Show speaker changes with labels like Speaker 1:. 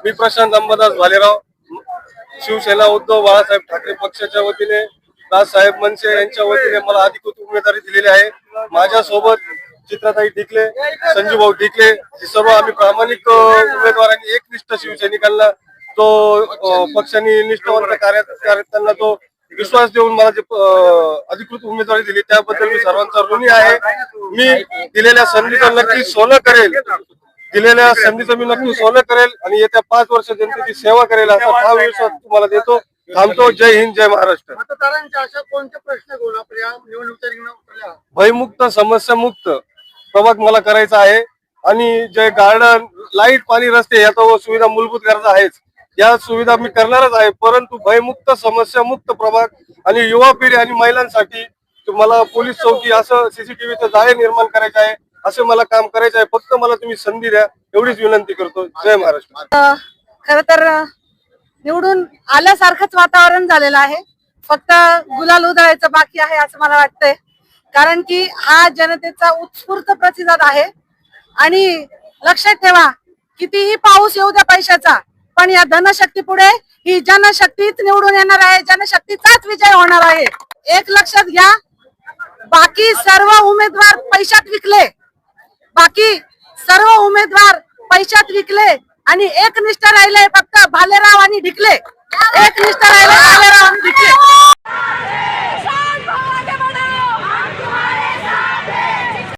Speaker 1: मी प्रशांत अंबादास भालेराव, शिवसेना उद्धव बाळासाहेब ठाकरे पक्षाच्या वतीने राजसाहेब मनसे यांच्या वतीने मला अधिकृत उमेदवारी दिलेली आहे। माझ्यासोबत चित्राताई ढिकले, संजूभाऊ ढिकले, हे सर्व आम्ही प्रामाणिक उमेदवारांनी एकनिष्ठ शिवसैनिकांना तो पक्षाने निष्ठावंत कार्यकर्त्यांना तो विश्वास देऊन मला जे अधिकृत उमेदवारी दिली त्याबद्दल मी सर्वांचा ऋणी आहे। मी दिलेल्या संधीचं नक्की सोनं करेल, दिलेल्या संधीचं मी नक्की सोनं करेल आणि येत्या 5 वर्ष जनतेची सेवा करेल असा ठाम विश्वास तुम्हाला देतो। थांबतो। जय हिंद, जय महाराष्ट्र।
Speaker 2: मतदारांच्या अशा कोणते प्रश्न घेऊन आपण या निवडणुकीच्या रिंगणात
Speaker 1: भयमुक्त, समस्यामुक्त प्रभाग मला करायचा आहे आणि जे गार्डन, लाईट, पाणी, रस्ते या तो सुविधा मूलभूत गरजा आहेत, या सुविधा मी करणारच आहे। परंतु भयमुक्त, समस्यामुक्त प्रभाग आणि युवा पिढी आणि महिलांसाठी मला पोलीस चौकी असं सीसीटीव्हीचं जाळे निर्माण करायचं आहे, असे मला काम करायचं आहे। फक्त मला तुम्ही संधी द्या एवढीच विनंती करतो। जय महाराष्ट्र।
Speaker 3: खर तर निवडून आल्यासारखंच वातावरण झालेलं आहे, फक्त गुलाल उधळायचं बाकी आहे असं मला वाटतंय। कारण की हा जनतेचा उत्स्फूर्त प्रतिसाद आहे आणि लक्षात ठेवा, कितीही पाऊस येऊ द्या पैशाचा, पण या धनशक्ती पुढे ही जनशक्तीच निवडून येणार आहे, जनशक्तीचाच विजय होणार आहे। एक लक्षात घ्या, बाकी सर्व उमेदवार पैशात विकले, बाकी सर्व उमेदवार पैशात विकले आणि एकनिष्ठ राहिले फक्त भालेराव आणि ढिकले, एकनिष्ठ राहिले भालेराव आणि